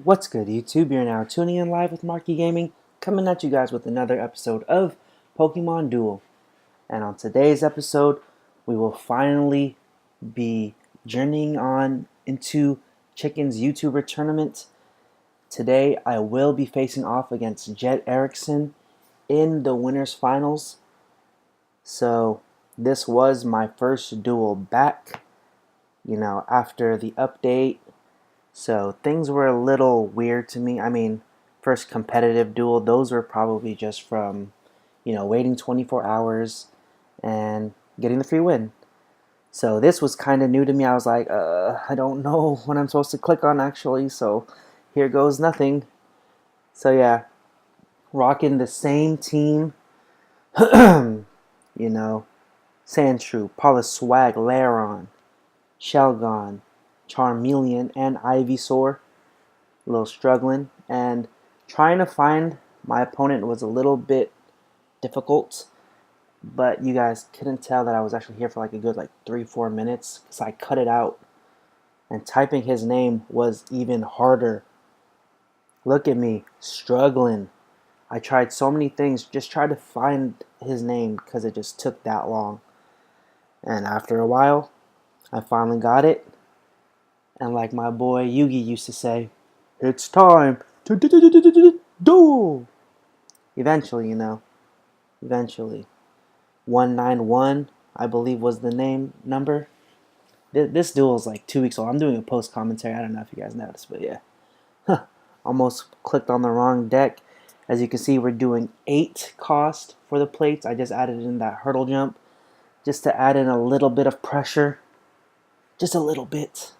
What's good, YouTube? You're now tuning in live with Marky Gaming, coming at you guys with another episode of Pokemon Duel. And on today's episode, we will finally be journeying on into Chicken's YouTuber tournament. Today, I will be facing off against JetEriksen in the winners finals. So, this was my first duel back, after the update. So things were a little weird to me. I mean, first competitive duel, those were probably just from, waiting 24 hours and getting the free win. So this was kind of new to me. I was like, I don't know what I'm supposed to click on actually. So here goes nothing. So yeah, rocking the same team. you know, Sandshrew, Poliswag, Laron, Shelgon, Charmeleon, and Ivysaur. A little struggling, and trying to find my opponent was a little bit difficult, but you guys couldn't tell that I was actually here for like a good 3-4 minutes because I cut it out, and typing his name was even harder. Look at me struggling. I tried so many things, just tried to find his name because it just took that long, and after a while I finally got it, and like my boy Yugi used to say, it's time to duel. Eventually, Eventually. 191, I believe, was the number. This duel is like 2 weeks old. I'm doing a post commentary. I don't know if you guys noticed, but yeah. Almost clicked on the wrong deck. As you can see, we're doing 8 cost for the plates. I just added in that hurdle jump just to add in a little bit of pressure. Just a little bit.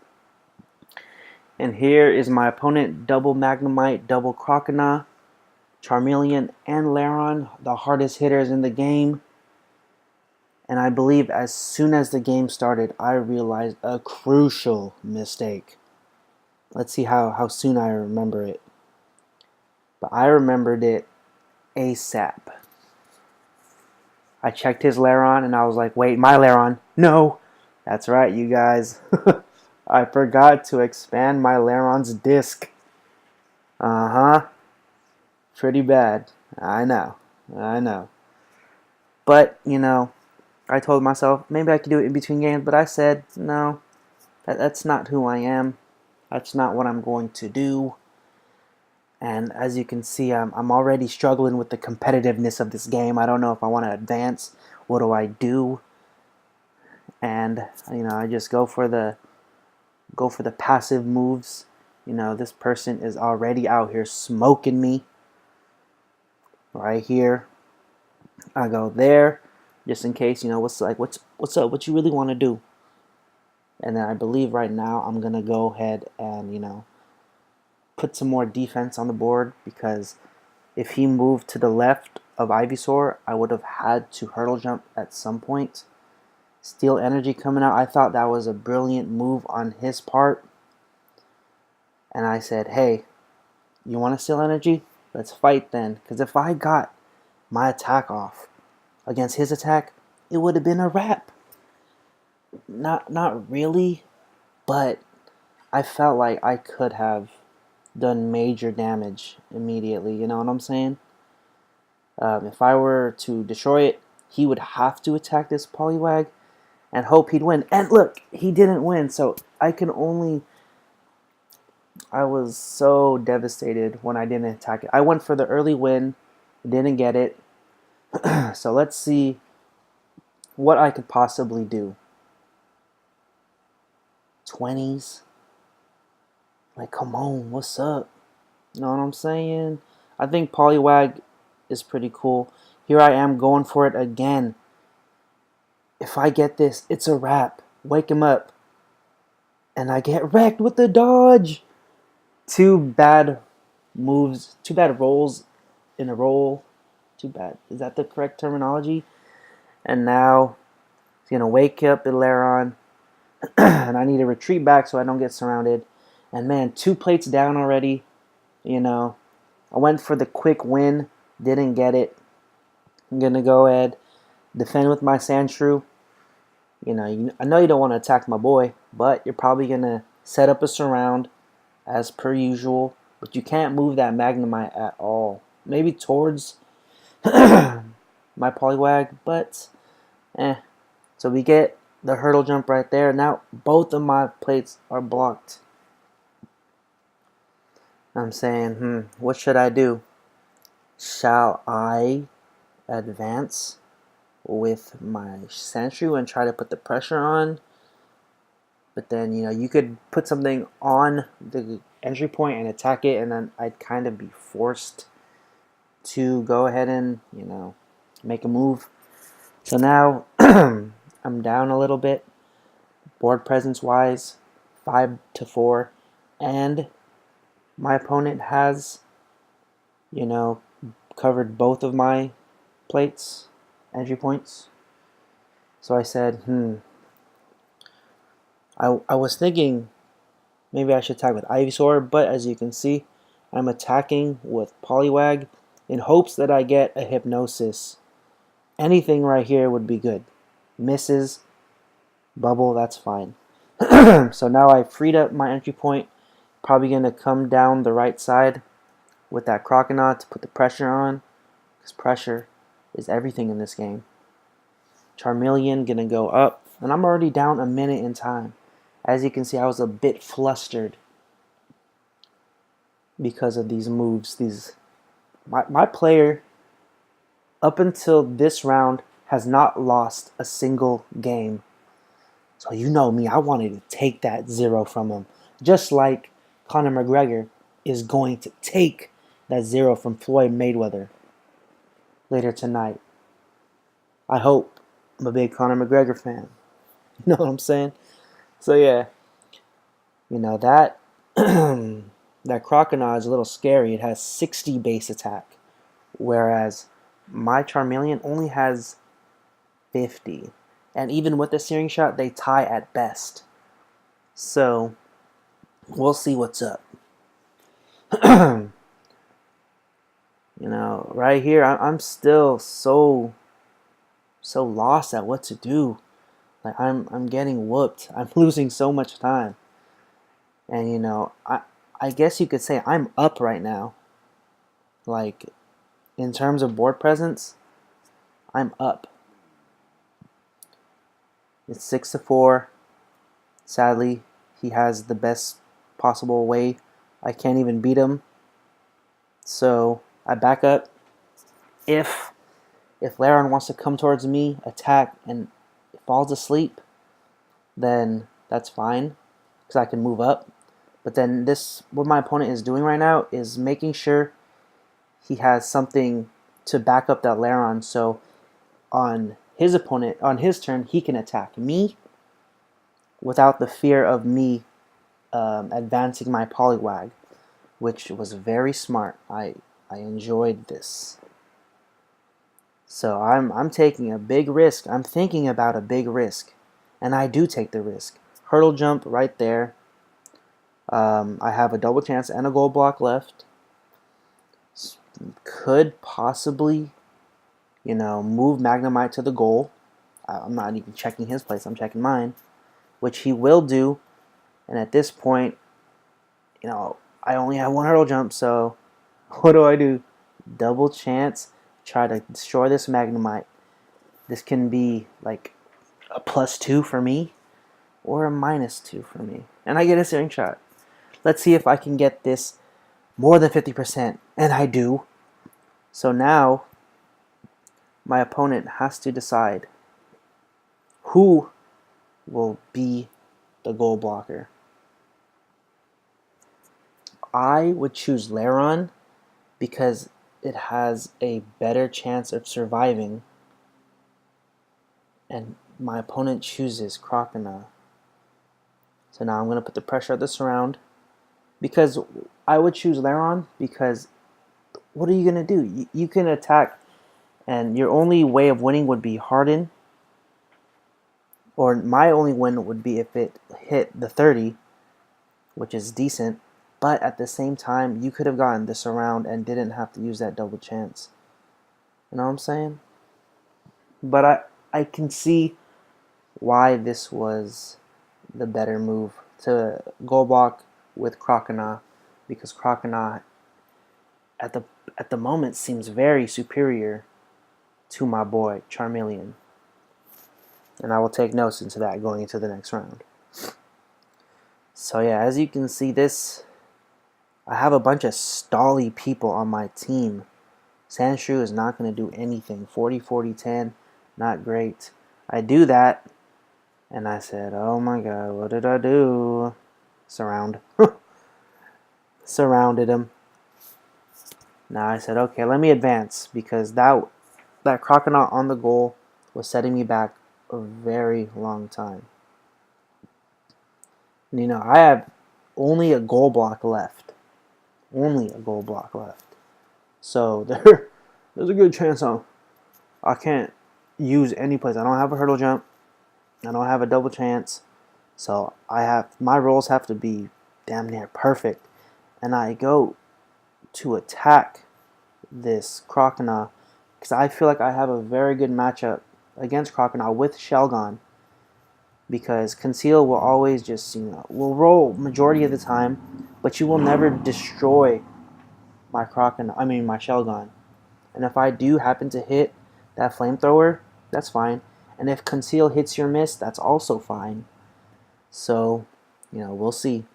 And here is my opponent, double Magnemite, double Croconaw, Charmeleon, and Laron, the hardest hitters in the game. And I believe as soon as the game started, I realized a crucial mistake. Let's see how soon I remember it. But I remembered it ASAP. I checked his Laron and I was like, wait, my Laron. No! That's right, you guys. I forgot to expand my Laron's disc. Uh-huh. Pretty bad. I know. But, I told myself maybe I could do it in between games, but I said, no, that's not who I am. That's not what I'm going to do. And as you can see, I'm already struggling with the competitiveness of this game. I don't know if I want to advance. What do I do? And, I just go for the passive moves. This person is already out here smoking me. Right here. I go there, just in case, what's up? What you really want to do? And then I believe right now I'm gonna go ahead and put some more defense on the board, because if he moved to the left of Ivysaur, I would have had to hurdle jump at some point. Steel Energy coming out. I thought that was a brilliant move on his part. And I said, hey, you want a Steel Energy? Let's fight then. Because if I got my attack off against his attack, it would have been a wrap. Not really, but I felt like I could have done major damage immediately. You know what I'm saying? If I were to destroy it, he would have to attack this Poliwag and hope he'd win. And look, he didn't win, so I was so devastated when I didn't attack it. I went for the early win, didn't get it. So let's see what I could possibly do. 20s? Like, come on, what's up? You know what I'm saying? I think Poliwag is pretty cool. Here I am going for it again. If I get this, it's a wrap. Wake him up. And I get wrecked with the dodge. 2 bad moves, 2 bad rolls in a roll. Too bad. Is that the correct terminology? And now it's going to wake up the Laron. And I need to retreat back so I don't get surrounded. And man, 2 plates down already. I went for the quick win. Didn't get it. I'm going to go ahead, defend with my Sandshrew. I know you don't want to attack my boy, but you're probably going to set up a surround as per usual. but you can't move that Magnemite at all. Maybe towards my Poliwag, but So we get the hurdle jump right there. Now both of my plates are blocked. I'm saying, what should I do? Shall I advance with my Sandshrew and try to put the pressure on? But then, you could put something on the entry point and attack it, and then I'd kind of be forced to go ahead and, make a move. So now I'm down a little bit, board presence wise, 5-4, and my opponent has, covered both of my plates, entry points. So I said, I was thinking maybe I should attack with Ivysaur, but as you can see, I'm attacking with Poliwag in hopes that I get a Hypnosis. Anything right here would be good. Misses, bubble, that's fine. So now I freed up my entry point. Probably going to come down the right side with that Croconaw to put the pressure on, because pressure is everything in this game. Charmeleon going to go up, and I'm already down a minute in time. As you can see, I was a bit flustered because of these moves. My player, up until this round, has not lost a single game. So you know me, I wanted to take that 0 from him. Just like Conor McGregor is going to take that 0 from Floyd Mayweather later tonight. I hope. I'm a big Conor McGregor fan. You know what I'm saying? So yeah, that that Croconaw is a little scary. It has 60 base attack, whereas my Charmeleon only has 50. And even with the Searing Shot, they tie at best. So we'll see what's up. Right here, I'm still so lost at what to do. Like I'm getting whooped. I'm losing so much time. And I guess you could say I'm up right now. Like in terms of board presence, I'm up. It's 6-4. Sadly, he has the best possible way. I can't even beat him. So I back up. If Laren wants to come towards me, attack, and falls asleep, then that's fine, because I can move up. But then what my opponent is doing right now is making sure he has something to back up that Laren, so on his turn, he can attack me without the fear of me advancing my Poliwag, which was very smart. I enjoyed this. So I'm taking a big risk. I'm thinking about a big risk, and I do take the risk. Hurdle jump right there. I have a double chance and a gold block left. Could possibly, move Magnemite to the goal. I'm not even checking his place. I'm checking mine, which he will do. And at this point, I only have one hurdle jump, so what do? Double chance. Try to destroy this Magnemite. This can be like a +2 for me or a -2 for me. And I get a Searing Shot. Let's see if I can get this more than 50%. And I do. So now my opponent has to decide who will be the goal blocker. I would choose Laren because it has a better chance of surviving, and my opponent chooses Croconaw. So now I'm going to put the pressure at the surround, because I would choose Laren because what are you going to do? You can attack, and your only way of winning would be Harden, or my only win would be if it hit the 30, which is decent. But at the same time, you could have gotten this around and didn't have to use that double chance. You know what I'm saying? But I can see why this was the better move, to goal block with Croconaw because Croconaw at the moment seems very superior to my boy Charmeleon. And I will take notes into that going into the next round. So yeah, as you can see, I have a bunch of stally people on my team. Sandshrew is not going to do anything. 40, 40, 10, not great. I do that, and I said, oh my god, what did I do? Surround. Surrounded him. Now I said, okay, let me advance, because that Croconaw on the goal was setting me back a very long time. And, you know, I have only a goal block left. Only a goal block left. So there's a good chance I can't use any place. I don't have a hurdle jump. I don't have a double chance. So my rolls have to be damn near perfect. And I go to attack this Croconaw because I feel like I have a very good matchup against Croconaw with Shelgon, because Conceal will always just, will roll majority of the time, but you will never destroy my Shelgon. And if I do happen to hit that flamethrower, that's fine. And if Conceal hits your miss, that's also fine. So, we'll see.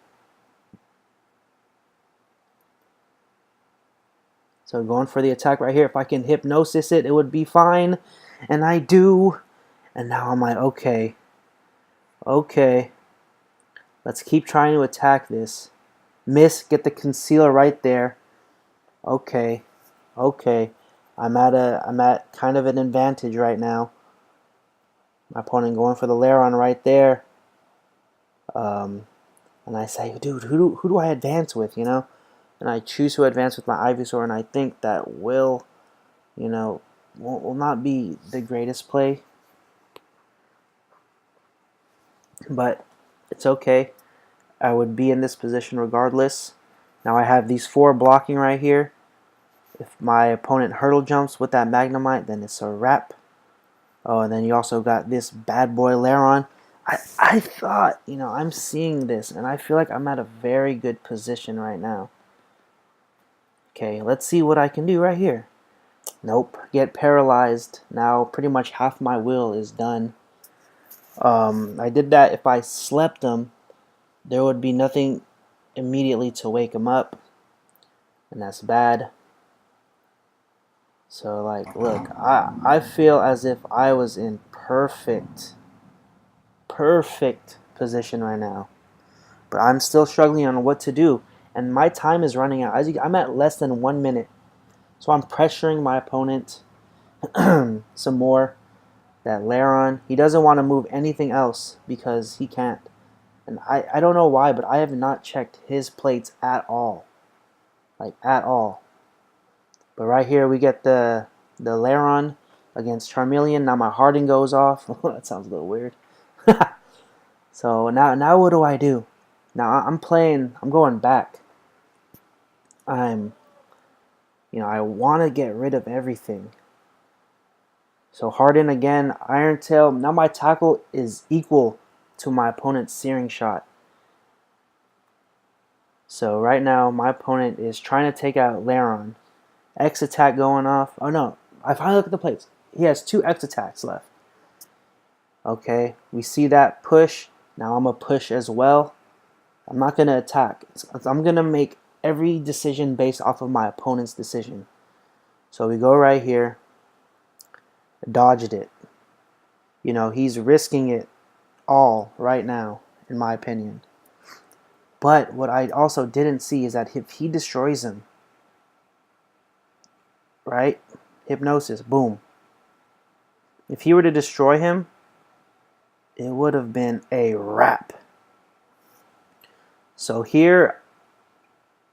So going for the attack right here. If I can Hypnosis it would be fine. And I do. And now I'm like, okay. Okay. Let's keep trying to attack this. Miss, get the Concealer right there. Okay. Okay. I'm at kind of an advantage right now. My opponent going for the Lairon right there. And I say, dude, who do I advance with, And I choose to advance with my Ivysaur, and I think that will not be the greatest play. But it's okay. I would be in this position regardless. Now I have these 4 blocking right here. If my opponent hurdle jumps with that Magnemite, then it's a wrap. Oh, and then you also got this bad boy Lairon. I thought, I'm seeing this, and I feel like I'm at a very good position right now. Okay, let's see what I can do right here. Nope, get paralyzed. Now pretty much half my will is done. I did that. If I slept him, there would be nothing immediately to wake him up, and that's bad. So, look, I feel as if I was in perfect position right now. But I'm still struggling on what to do. And my time is running out. I'm at less than 1 minute. So I'm pressuring my opponent some more. That Lairon, he doesn't want to move anything else because he can't. And I don't know why, but I have not checked his plates at all. At all. But right here we get the Lairon against Charmeleon. Now my Harden goes off. That sounds a little weird. So now what do I do? Now I'm going back. I want to get rid of everything. So Harden again, Iron Tail. Now my tackle is equal to my opponent's Searing Shot. So right now my opponent is trying to take out Lairon. X attack going off. Oh no, I finally look at the plates. He has 2 X attacks left. Okay, we see that push. Now I'm going to push as well. I'm not going to attack. I'm going to make every decision based off of my opponent's decision. So we go right here. Dodged it. He's risking it all right now, in my opinion. But what I also didn't see is that if he destroys him, right? Hypnosis, boom. If he were to destroy him, it would have been a wrap. So here,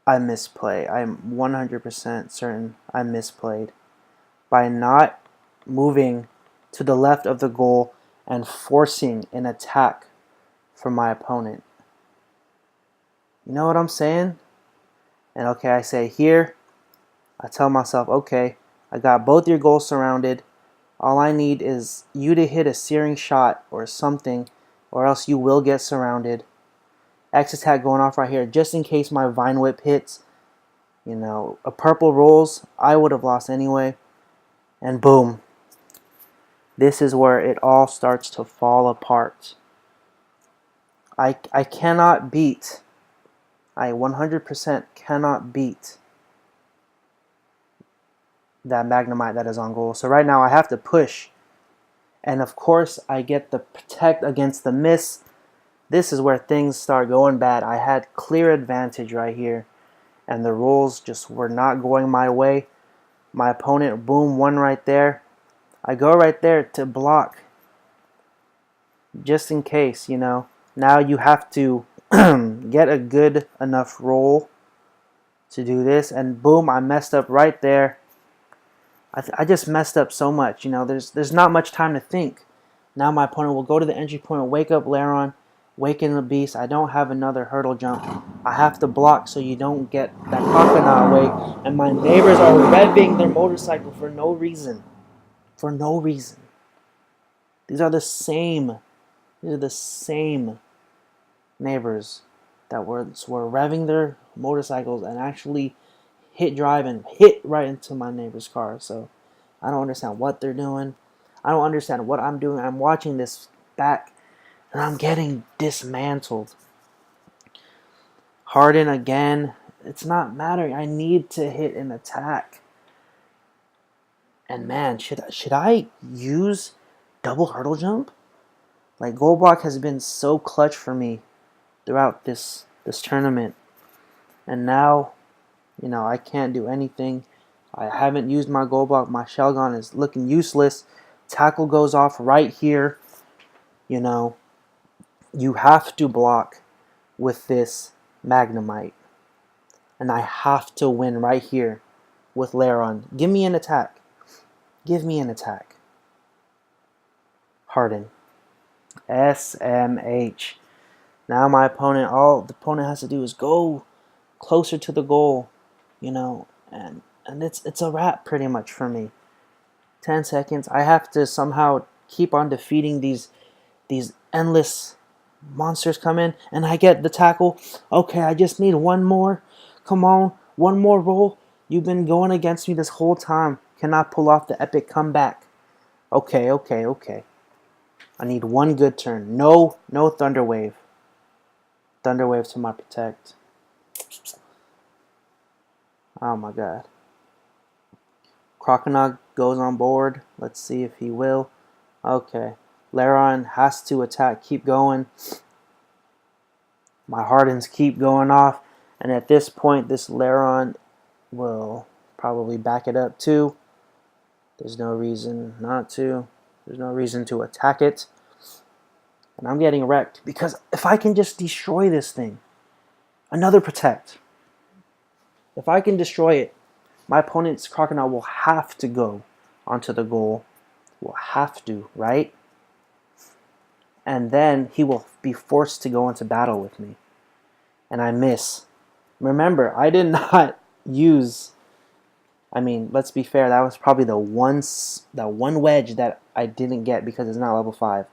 I misplay. I'm 100% certain I misplayed by not moving to the left of the goal and forcing an attack from my opponent. You know what I'm saying? And okay, I say here, I tell myself, okay, I got both your goals surrounded. All I need is you to hit a Searing Shot or something, or else you will get surrounded. X attack going off right here, just in case my Vine Whip hits. You know, a purple rolls, I would have lost anyway. And boom. This is where it all starts to fall apart. I cannot beat. I 100% cannot beat that Magnemite that is on goal. So right now I have to push. And of course I get the protect against the miss. This is where things start going bad. I had clear advantage right here. And the rolls just were not going my way. My opponent, boom, won right there. I go right there to block. Just in case, you know. Now you have to get a good enough roll to do this. And boom, I messed up right there. I just messed up so much. You know, there's not much time to think. Now my opponent will go to the entry point, wake up Lairon, waken the beast. I don't have another hurdle jump. I have to block so you don't get that crocodile wake. And my neighbors are revving their motorcycle for no reason. For no reason. These are the same neighbors that were revving their motorcycles and actually hit drive and hit right into my neighbor's car. So I don't understand what they're doing. I don't understand what I'm doing. I'm watching this back and I'm getting dismantled. Harden again. It's not mattering. I need to hit an attack. And man, should I use double hurdle jump? Like, gold block has been so clutch for me throughout this tournament. And now, you know, I can't do anything. I haven't used my gold block. My Shelgon is looking useless. Tackle goes off right here. You know, you have to block with this Magnemite. And I have to win right here with Lairon. Give me an attack. Give me an attack. Harden. SMH. Now my opponent, all the opponent has to do is go closer to the goal, you know, and it's a wrap pretty much for me. 10 seconds. I have to somehow keep on defeating these endless monsters come in, and I get the tackle. Okay, I just need one more. Come on, one more roll. You've been going against me this whole time. Cannot pull off the epic comeback. Okay. I need one good turn. No Thunder Wave. Thunder Wave to my protect. Oh my god. Croconaw goes on board. Let's see if he will. Okay. Lairon has to attack. Keep going. My Hardens keep going off. And at this point, this Lairon will probably back it up too. There's no reason not to. There's no reason to attack it. And I'm getting wrecked. Because if I can just destroy this thing. Another protect. If I can destroy it, my opponent's Crocodile will have to go onto the goal. Will have to, right? And then he will be forced to go into battle with me. And I miss. Remember, I did not use... I mean, let's be fair, that was probably the one wedge that I didn't get because it's not level 5.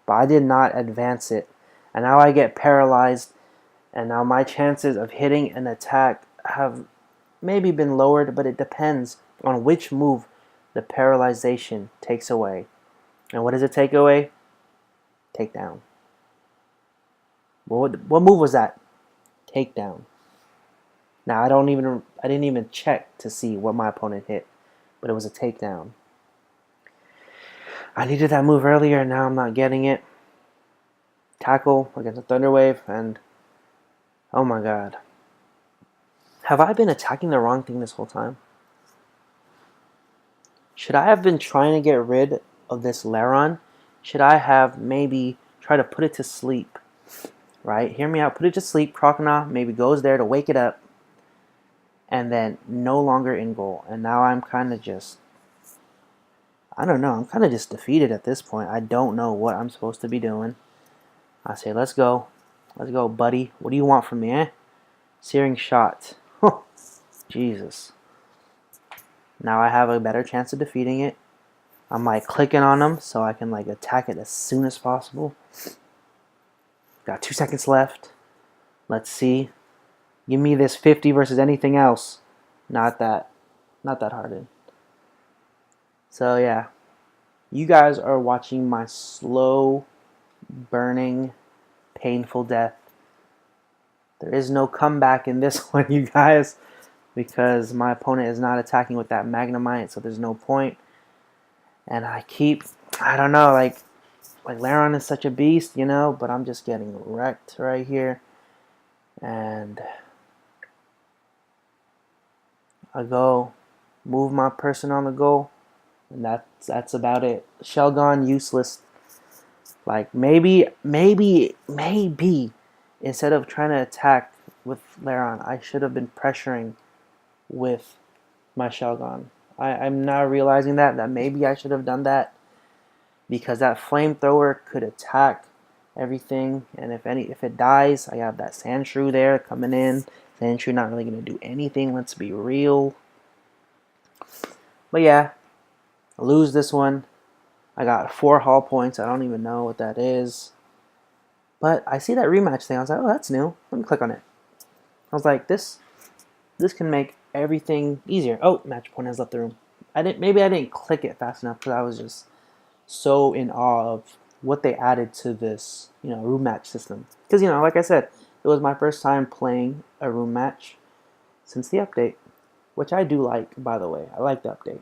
But I did not advance it. And now I get paralyzed. And now my chances of hitting an attack have maybe been lowered, but it depends on which move the paralyzation takes away. And what does it take away? Takedown. What move was that? Takedown. Now I didn't even check to see what my opponent hit, but it was a takedown. I needed that move earlier, and now I'm not getting it. Tackle against a Thunder Wave, and oh my god. Have I been attacking the wrong thing this whole time? Should I have been trying to get rid of this Lairon? Should I have maybe tried to put it to sleep? Right? Hear me out. Put it to sleep. Croconaw maybe goes there to wake it up. And then no longer in goal. And now I'm kind of just... I don't know. I'm kind of just defeated at this point. I don't know what I'm supposed to be doing. I say, let's go. Let's go, buddy. What do you want from me, eh? Searing Shot. Jesus. Now I have a better chance of defeating it. I'm like clicking on them so I can like attack it as soon as possible. Got 2 seconds left. Let's see. Give me this 50 versus anything else. Not that hard. So yeah, you guys are watching my slow, burning, painful death. There is no comeback in this one, you guys, because my opponent is not attacking with that Magnemite, so there's no point. And I don't know, like Laron is such a beast, you know, but I'm just getting wrecked right here. And I go move my person on the goal, and that's about it. Shelgon useless. Like maybe instead of trying to attack with Laron, I should have been pressuring with my Shelgon. I'm now realizing that maybe I should have done that, because that flamethrower could attack everything, and if it dies, I have that Sandshrew there coming in. Sandshrew not really gonna do anything, let's be real. But yeah, I lose this one. I got 4 hull points. I don't even know what that is. But I see that rematch thing. I was like, oh, that's new. Let me click on it. I was like, this can make everything easier. Oh, match point has left the room. Maybe I didn't click it fast enough because I was just so in awe of what they added to this, room match system. Because, like I said, it was my first time playing a room match since the update, which I do like, by the way. I like the update.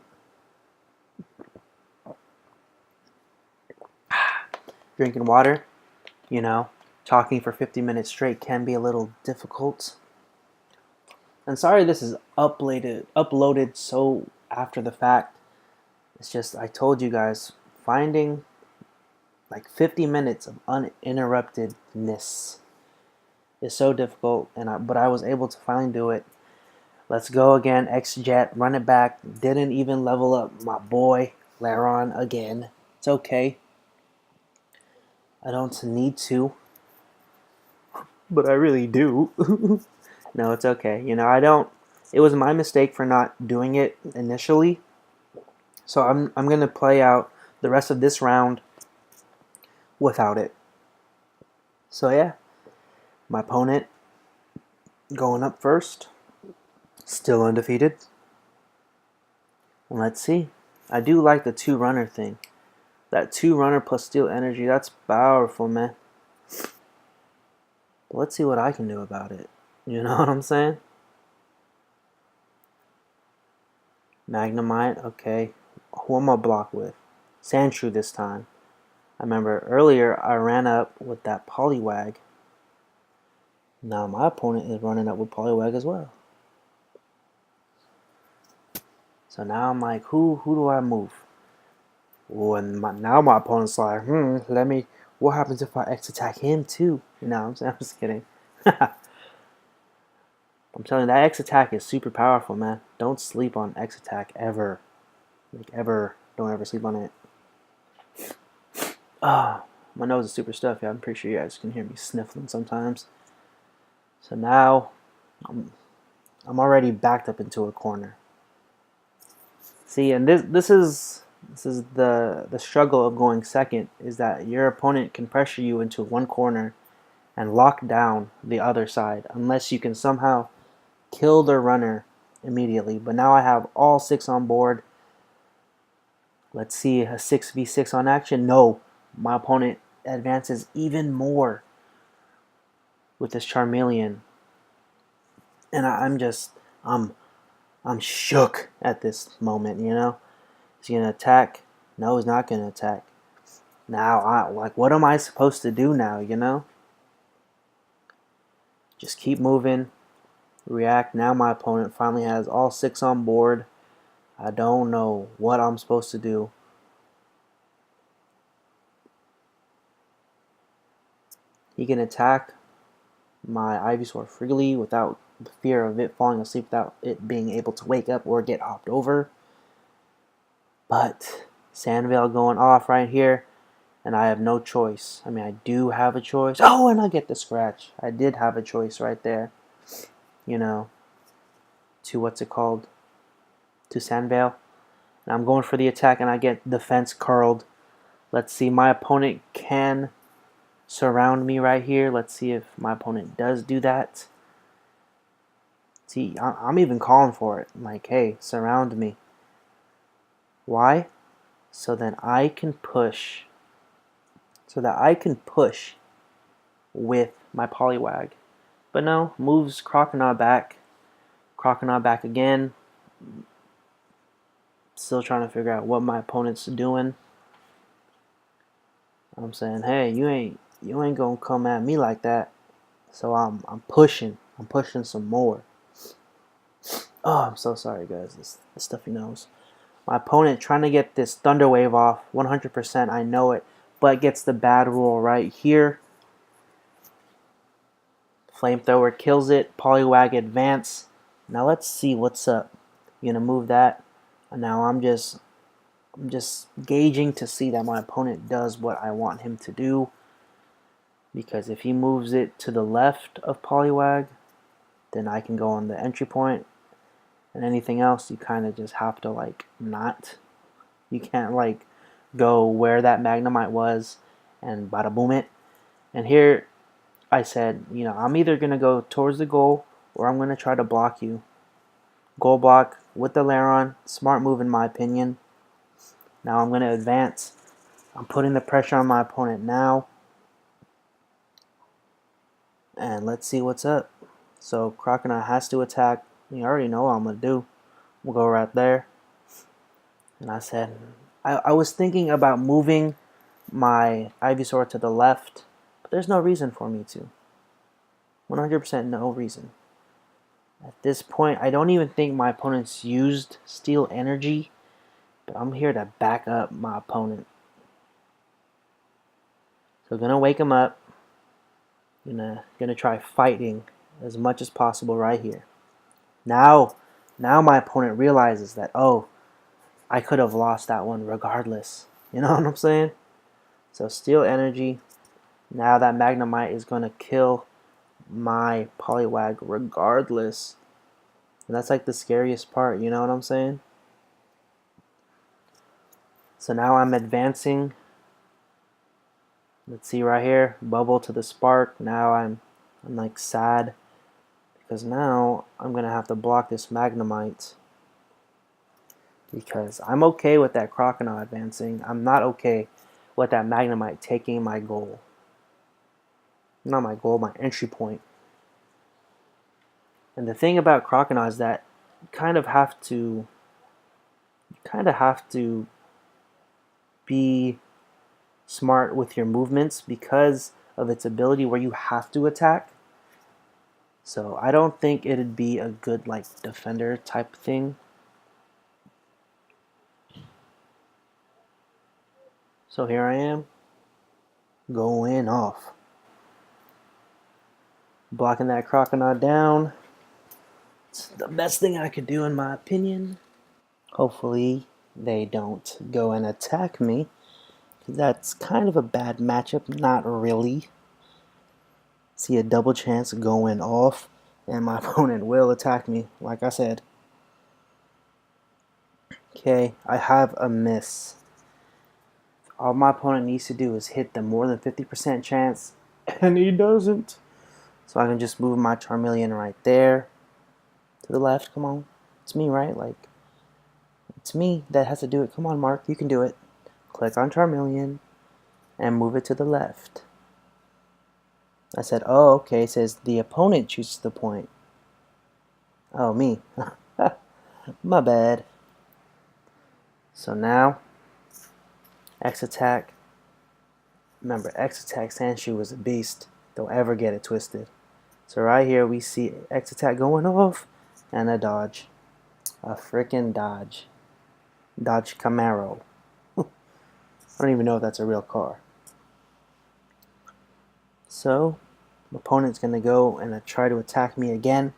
Drinking water, talking for 50 minutes straight can be a little difficult. And sorry this is uploaded so after the fact. It's just, I told you guys, finding like 50 minutes of uninterruptedness is so difficult, but I was able to finally do it. Let's go again, X-Jet, run it back. Didn't even level up my boy Laron again. It's okay. I don't need to, but I really do. No, it's okay. It was my mistake for not doing it initially. So I'm going to play out the rest of this round without it. So yeah, my opponent going up first, still undefeated. And let's see. I do like the 2-runner thing. That 2-runner plus steel energy, that's powerful, man. But let's see what I can do about it. You know what I'm saying? Magnemite, okay. Who am I block with? Sandshrew this time. I remember earlier I ran up with that Poliwag. Now my opponent is running up with Poliwag as well. So now I'm like, who do I move? Oh, and now my opponent's like, what happens if I X-attack him too? I'm just kidding. I'm telling you, that X-attack is super powerful, man. Don't sleep on X-attack ever. Don't ever sleep on it. Ah, my nose is super stuffy. I'm pretty sure you guys can hear me sniffling sometimes. So now, I'm already backed up into a corner. See, and this is the struggle of going second, is that your opponent can pressure you into one corner and lock down the other side unless you can somehow kill their runner immediately. But now I have all 6 on board. Let's see, a 6v6 on action. No, my opponent advances even more with this Charmeleon. And I'm shook at this moment, Is he going to attack? No, he's not going to attack. Now, what am I supposed to do now, Just keep moving. React. Now my opponent finally has all 6 on board. I don't know what I'm supposed to do. He can attack my Ivysaur freely without the fear of it falling asleep, without it being able to wake up or get hopped over. But Sandveil going off right here, and I have no choice. I mean, I do have a choice. Oh, and I get the scratch. I did have a choice right there. To what's it called? To Sandveil. And I'm going for the attack, and I get defense curled. Let's see, my opponent can surround me right here. Let's see if my opponent does do that. See, I'm even calling for it. I'm like, hey, surround me. Why? So then I can push. So that I can push with my Poliwag. But no, moves Crocodile back. Crocodile back again. Still trying to figure out what my opponent's doing. I'm saying, hey, you ain't gonna come at me like that. So I'm pushing. I'm pushing some more. Oh, I'm so sorry, guys. This stuffy nose. My opponent trying to get this Thunder Wave off. 100%, I know it. But gets the bad roll right here. Flamethrower kills it. Poliwag advance. Now let's see what's up. You're gonna move that. And now I'm just gauging to see that my opponent does what I want him to do. Because if he moves it to the left of Poliwag, then I can go on the entry point. And anything else, you kind of just have to like not. You can't like go where that Magnemite was and bada boom it. And here I said, you know, I'm either going to go towards the goal or I'm going to try to block you. Goal block with the Lairon. Smart move in my opinion. Now I'm going to advance. I'm putting the pressure on my opponent now. And let's see what's up. So Crocodile has to attack. You already know what I'm going to do. We'll go right there. And I said, I was thinking about moving my Ivysaur to the left, but there's no reason for me to. 100% no reason. At this point, I don't even think my opponent's used Steel Energy, but I'm here to back up my opponent. So gonna wake him up. Gonna try fighting as much as possible right here. Now my opponent realizes that, oh, I could have lost that one regardless. You know what I'm saying? So Steel Energy. Now that Magnemite is going to kill my Poliwag regardless. And that's like the scariest part, you know what I'm saying? So now I'm advancing. Let's see right here. Bubble to the Spark. Now I'm like sad. Because now I'm going to have to block this Magnemite. Because I'm okay with that Crocodile advancing. I'm not okay with that Magnemite taking my goal. Not my goal, my entry point. And the thing about Crocodile is that you kind of have to be smart with your movements because of its ability where you have to attack. So I don't think it'd be a good like defender type thing. So here I am, going off. Blocking that Crocodile down. It's the best thing I could do in my opinion. Hopefully they don't go and attack me. That's kind of a bad matchup, not really. See a double chance going off, and my opponent will attack me, like I said. Okay, I have a miss. All my opponent needs to do is hit the more than 50% chance, and he doesn't. So I can just move my Charmeleon right there. To the left, come on. It's me, right? Like, it's me that has to do it. Come on, Mark, you can do it. Click on Charmeleon, and move it to the left. I said, oh, okay, it says the opponent chooses the point. Oh, me. My bad. So now, X attack. Remember, X attack Sandshrew was a beast. Don't ever get it twisted. So right here we see X attack going off and a dodge. A freaking dodge. Dodge Camaro. I don't even know if that's a real car. So, my opponent's going to go and try to attack me again.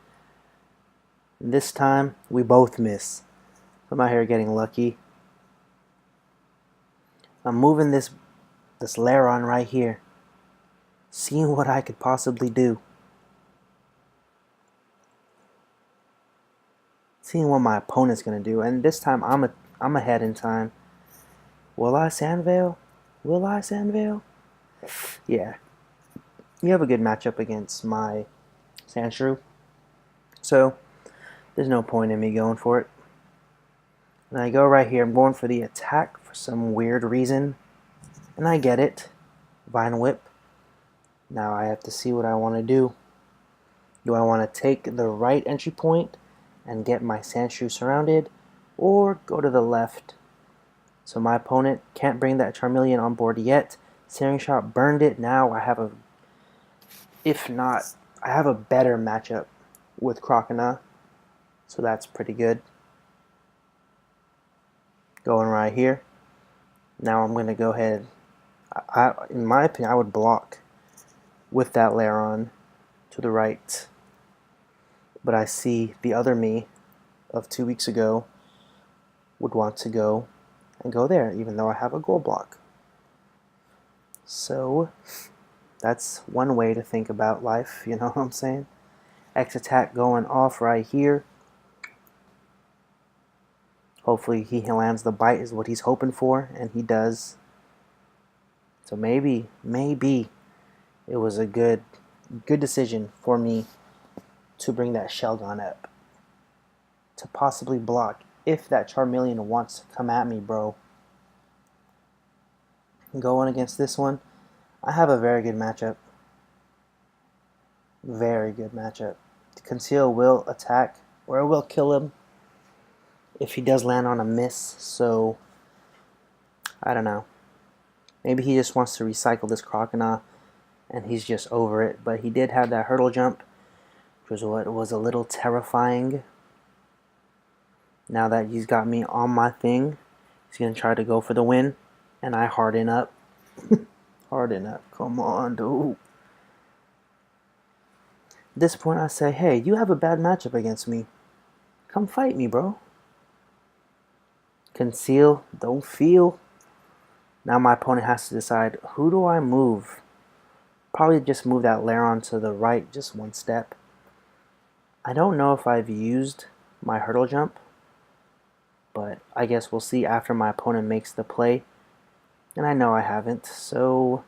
And this time, we both miss. I'm out here getting lucky. I'm moving this Lairon right here. Seeing what I could possibly do. Seeing what my opponent's going to do. And this time, I'm ahead in time. Will I Sandveil? Will I Sandveil? Yeah. you have a good matchup against my Sandshrew, so there's no point in me going for it. And I go right here. I'm going for the attack for some weird reason, and I get it. Vine Whip. Now I have to see what I want to do. Do I want to take the right entry point and get my Sandshrew surrounded, or go to the left? So my opponent can't bring that Charmeleon on board yet. Searing Shot burned it. Now I have I have a better matchup with Croconaw, so that's pretty good. Going right here. Now I'm going to go ahead. In my opinion, I would block with that Lairon to the right. But I see the other me of 2 weeks ago would want to go and go there, even though I have a goal block. So that's one way to think about life, you know what I'm saying? X attack going off right here. Hopefully he lands the bite is what he's hoping for, and he does. So maybe it was a good decision for me to bring that Shelgon up. To possibly block if that Charmeleon wants to come at me, bro. Going against this one, I have a very good matchup. Very good matchup. Conceal will attack, or it will kill him if he does land on a miss, so I don't know. Maybe he just wants to recycle this Croconaw and he's just over it, but he did have that hurdle jump, which was what was a little terrifying. Now that he's got me on my thing, he's going to try to go for the win, and I harden up. Harden up, come on, dude. At this point I say, hey, you have a bad matchup against me. Come fight me, bro. Conceal, don't feel. Now my opponent has to decide, who do I move? Probably just move that Lairon to the right just one step. I don't know if I've used my hurdle jump, but I guess we'll see after my opponent makes the play. And I know I haven't, so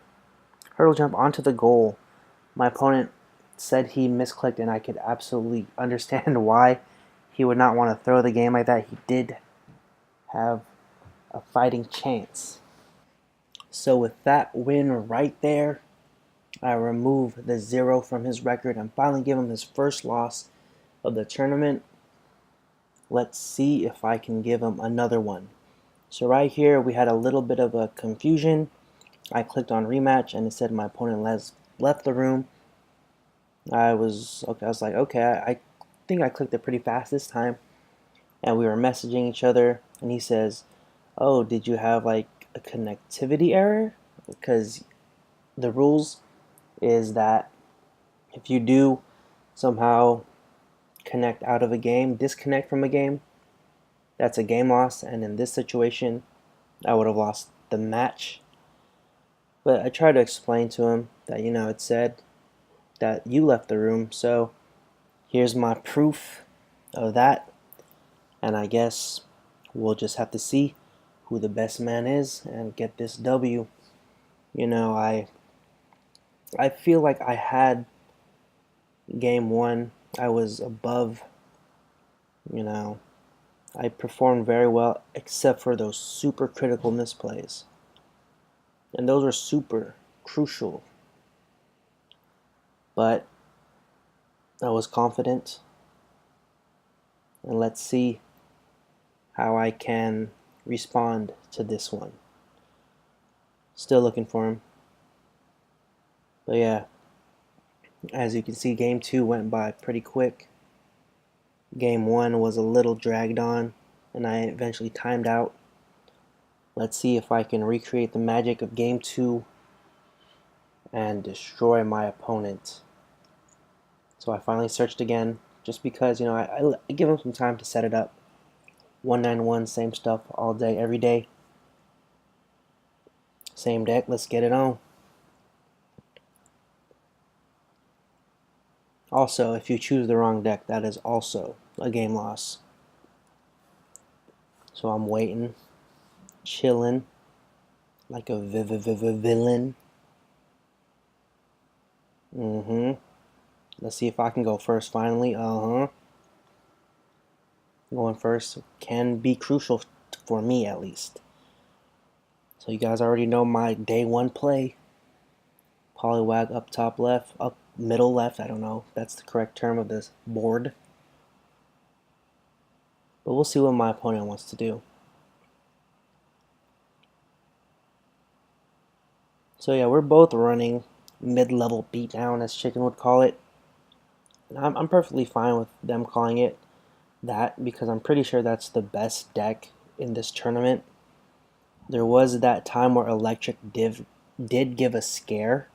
hurdle jump onto the goal. My opponent said he misclicked, and I could absolutely understand why he would not want to throw the game like that. He did have a fighting chance. So with that win right there, I remove the 0 from his record and finally give him his first loss of the tournament. Let's see if I can give him another one. So right here we had a little bit of a confusion. I clicked on rematch and it said my opponent left the room. I was like, okay, I think I clicked it pretty fast this time. And we were messaging each other, and he says, oh, did you have like a connectivity error? Because the rules is that if you do somehow connect out of a game, disconnect from a game, that's a game loss, and in this situation I would have lost the match. But I tried to explain to him that, it said that you left the room, so here's my proof of that, and I guess we'll just have to see who the best man is and get this W. I feel like I had game 1, I was above, I performed very well except for those super critical misplays. And those are super crucial. But I was confident. And let's see how I can respond to this one. Still looking for him. But yeah, as you can see, game 2 went by pretty quick. Game 1 was a little dragged on, and I eventually timed out. Let's see if I can recreate the magic of game 2 and destroy my opponent. So I finally searched again, just because, I give him some time to set it up. 191, same stuff all day, every day. Same deck, let's get it on. Also, if you choose the wrong deck, that is also a game loss. So I'm waiting, chilling, like a villain. Let's see if I can go first finally. Going first can be crucial for me at least. So you guys already know my day one play. Poliwag up top left, up middle left, I don't know if that's the correct term of this board. But we'll see what my opponent wants to do. So yeah, we're both running mid-level beatdown, as Chicken would call it. And I'm perfectly fine with them calling it that because I'm pretty sure that's the best deck in this tournament. There was that time where Electric did give a scare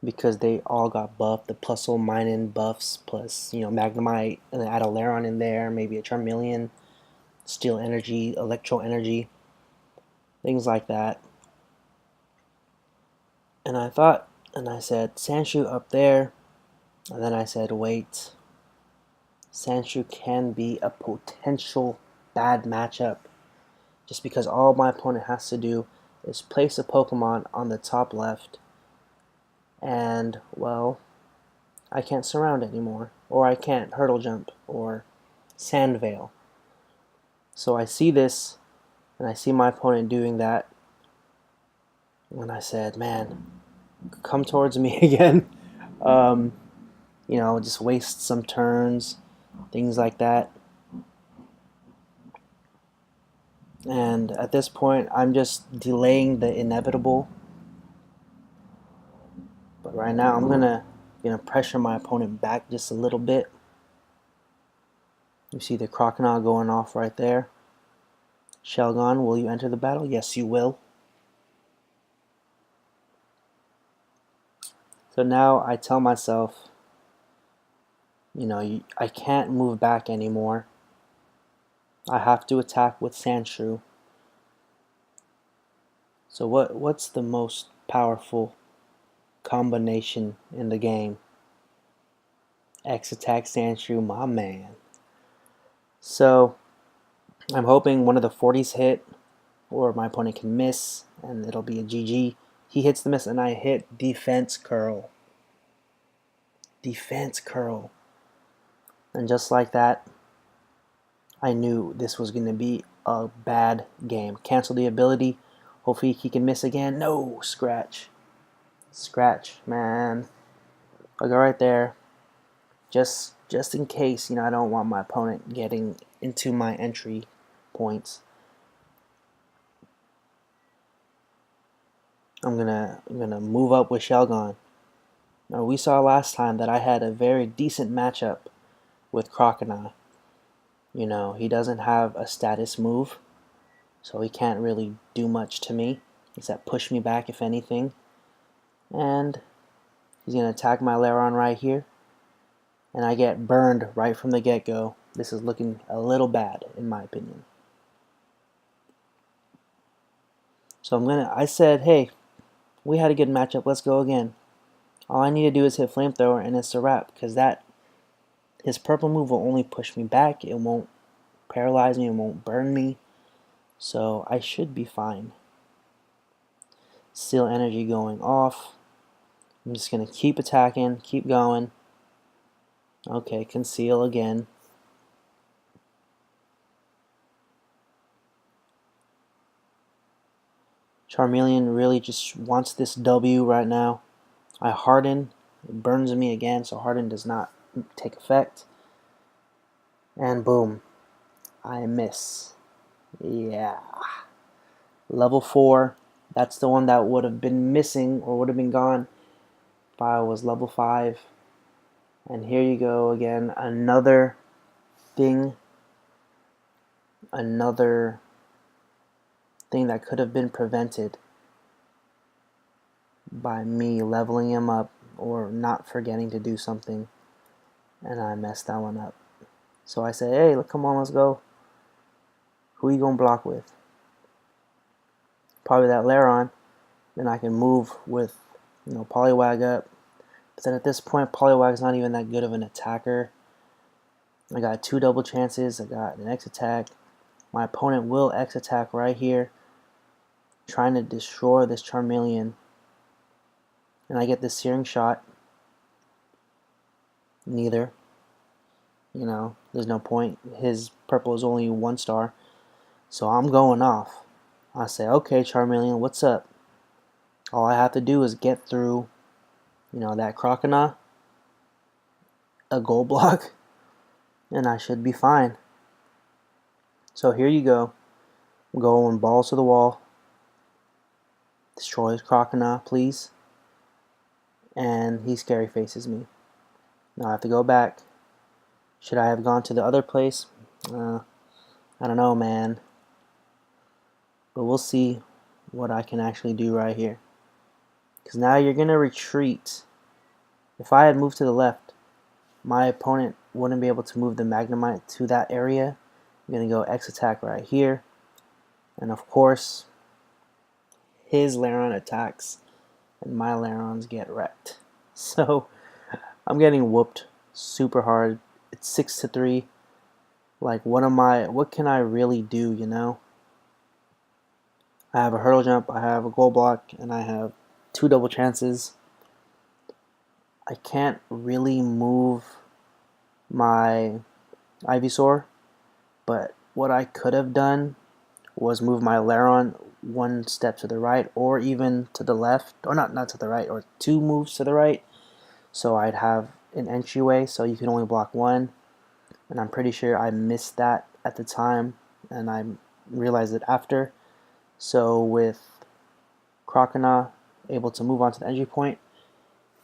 because they all got buffed. The Plusle Minun buffs plus, Magnemite and then add a Lairon in there, maybe a Charmeleon, Steel Energy, Electro Energy, things like that. And I said, Sandshrew up there. And then I said, wait, Sandshrew can be a potential bad matchup. Just because all my opponent has to do is place a Pokemon on the top left. And, well, I can't surround anymore. Or I can't hurdle jump. Or sand veil. So I see this, and I see my opponent doing that. And I said, man, come towards me again. Just waste some turns, things like that. And at this point, I'm just delaying the inevitable. But right now, I'm gonna pressure my opponent back just a little bit. You see the Crocodile going off right there. Shelgon, will you enter the battle? Yes, you will. So now I tell myself, I can't move back anymore. I have to attack with Sandshrew. So what's the most powerful combination in the game? X attack Sandshrew, my man. So I'm hoping one of the 40s hit, or my opponent can miss, and it'll be a GG. He hits the miss, and I hit Defense Curl. Defense Curl. And just like that, I knew this was going to be a bad game. Cancel the ability. Hopefully he can miss again. No, scratch. Scratch, man. I'll go right there. Just in case, I don't want my opponent getting into my entry points. I'm gonna move up with Shelgon. Now we saw last time that I had a very decent matchup with Crocodile. He doesn't have a status move, so he can't really do much to me except push me back if anything. And he's gonna attack my Lairon right here. And I get burned right from the get-go. This is looking a little bad, in my opinion. So I said, hey, we had a good matchup. Let's go again. All I need to do is hit Flamethrower, and it's a wrap. Because his purple move will only push me back. It won't paralyze me. It won't burn me. So I should be fine. Steel Energy going off. I'm just going to keep attacking, keep going. Okay, Conceal again. Charmeleon really just wants this W right now. I Harden. It burns me again, so Harden does not take effect. And boom. I miss. Yeah. Level 4. That's the one that would have been missing or would have been gone if I was level 5. And here you go again. Another thing that could have been prevented by me leveling him up or not forgetting to do something. And I messed that one up. So I said, hey, come on, let's go. Who you gonna block with? Probably that Lairon. Then I can move with, Poliwag up. But then at this point, Poliwag's not even that good of an attacker. I got 2 double chances. I got an X attack. My opponent will X attack right here, trying to destroy this Charmeleon. And I get this Searing Shot. Neither. There's no point. His purple is only 1 star. So I'm going off. I say, okay, Charmeleon, what's up? All I have to do is get through, that Crocodile, a gold block, and I should be fine. So here you go. Going balls to the wall. Destroy his Crocodile, please. And he scary faces me. Now I have to go back. Should I have gone to the other place? I don't know, man. But we'll see what I can actually do right here. Because now you're going to retreat. If I had moved to the left, my opponent wouldn't be able to move the Magnemite to that area. I'm going to go X attack right here. And of course, his Lairon attacks and my Lairons get wrecked. So I'm getting whooped super hard. It's 6-3. Like, what can I really do, I have a hurdle jump, I have a gold block, and I have 2 double chances. I can't really move my Ivysaur, but what I could have done was move my Lairon 1 step to the right, or even to the left, or not to the right, or 2 moves to the right, so I'd have an entryway, so you can only block 1, and I'm pretty sure I missed that at the time, and I realized it after. So with Crocodile able to move on to the entry point,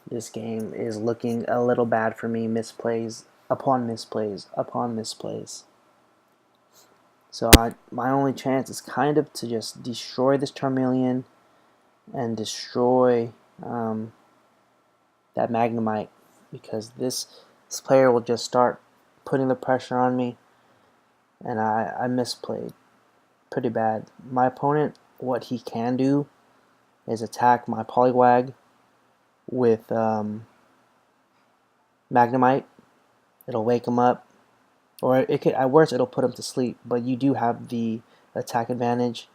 this game is looking a little bad for me. Misplays upon misplays upon misplays. So my only chance is kind of to just destroy this Charmeleon and destroy that Magnemite, because this player will just start putting the pressure on me, and I misplayed pretty bad. My opponent, what he can do is attack my Poliwag with Magnemite. It'll wake him up, or it could, at worst, it'll put him to sleep, but you do have the attack advantage.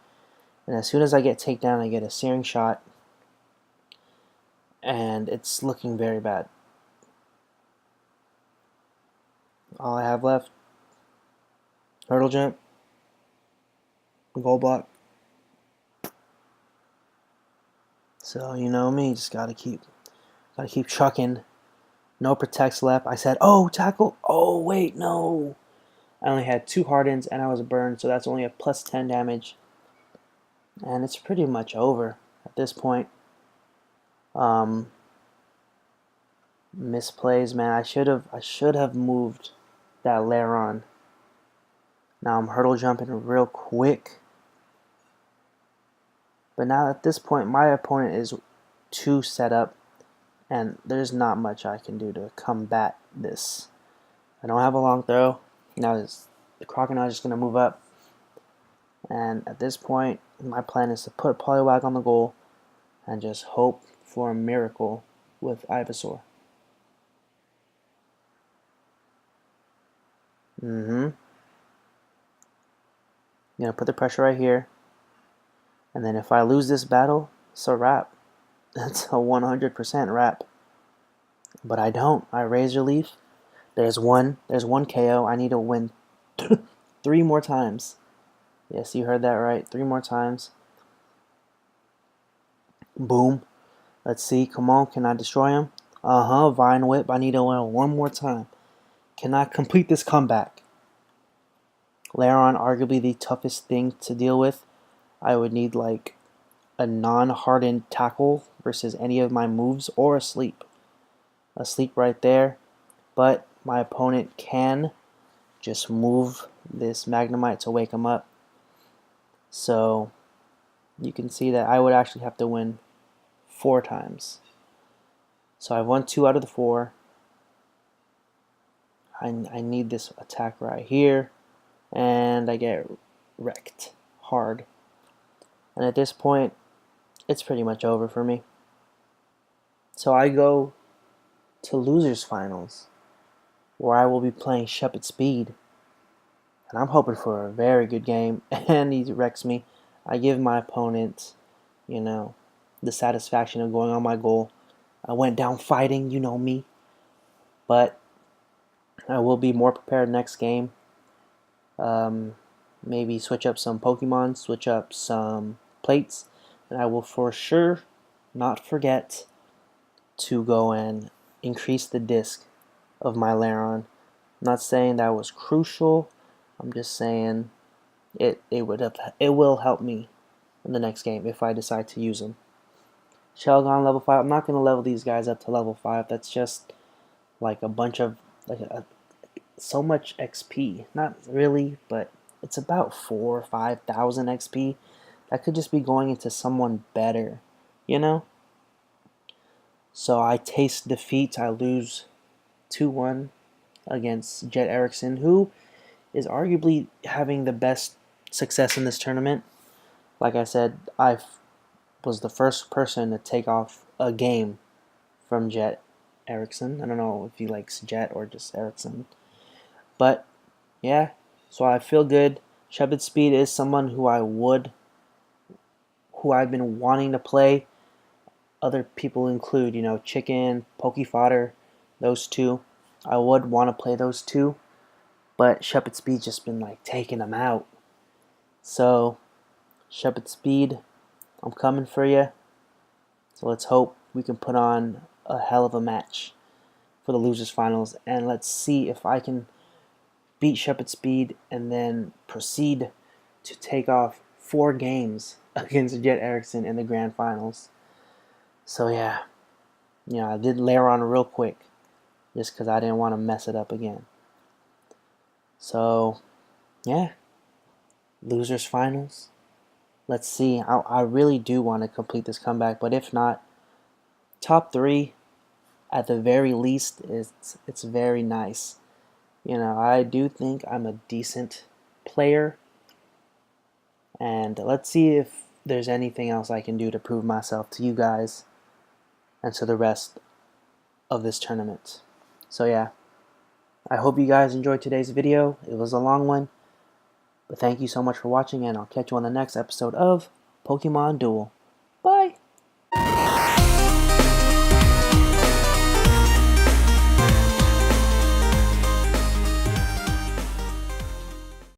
And as soon as I get takedown, I get a Searing Shot, and it's looking very bad. All I have left, hurdle jump, gold block. So you know me, just gotta keep chucking. No protects left. I said, oh, tackle. Oh, wait, no. I only had 2 hardens and I was burned, so that's only a plus 10 damage. And it's pretty much over at this point. Misplays, man. I should have moved that Lairon. Now I'm hurdle jumping real quick. But now at this point, my opponent is 2 set up, and there's not much I can do to combat this. I don't have a long throw. Now the Crocodile is just going to move up. And at this point, my plan is to put Poliwag on the goal and just hope for a miracle with Ivysaur. Gonna put the pressure right here. And then if I lose this battle, it's a wrap. It's a 100% wrap. But I don't. I Razor Leaf. There's one KO. I need to win 3 more times. Yes, you heard that right. 3 more times. Boom. Let's see. Come on. Can I destroy him? Vine Whip. I need to win 1 more time. Can I complete this comeback? Lairon, arguably the toughest thing to deal with. I would need like a non-hardened tackle versus any of my moves, or a sleep. A sleep right there. But my opponent can just move this Magnemite to wake him up. So you can see that I would actually have to win 4 times. So I've won 2 out of the 4. I need this attack right here, and I get wrecked hard. And at this point, it's pretty much over for me. So I go to losers finals, where I will be playing Shepherd Speed. And I'm hoping for a very good game, and he wrecks me. I give my opponent, the satisfaction of going on my goal. I went down fighting, you know me. But I will be more prepared next game. Maybe switch up some Pokemon, switch up some plates, and I will for sure not forget to go and increase the disc of my Lairon. I'm not saying that was crucial. I'm just saying it will help me in the next game if I decide to use them. Shelgon level 5. I'm not going to level these guys up to level 5. That's just like a bunch of so much XP. Not really, but it's about 4,000 or 5,000 XP. That could just be going into someone better, you know? So I taste defeat. I lose 2-1 against JetEriksen, who is arguably having the best success in this tournament. Like I said, I was the first person to take off a game from JetEriksen. I don't know if he likes Jet or just Erickson. But, yeah, so I feel good. Shepard Speed is someone who I've been wanting to play. Other people include, Chicken, Pokefodder, those two. I would want to play those two, but Shepard Speed's just been like taking them out. So, Shepard Speed, I'm coming for you. So let's hope we can put on a hell of a match for the losers finals, and let's see if I can beat Shepard Speed and then proceed to take off 4 games against JetEriksen in the grand finals. So yeah, I did Lairon real quick just because I didn't want to mess it up again. So yeah, losers finals. Let's see. I really do want to complete this comeback, but if not, top 3 at the very least it's very nice. I do think I'm a decent player, and let's see if there's anything else I can do to prove myself to you guys and to the rest of this tournament. So yeah, I hope you guys enjoyed today's video. It was a long one, but thank you so much for watching, and I'll catch you on the next episode of Pokemon Duel. Bye!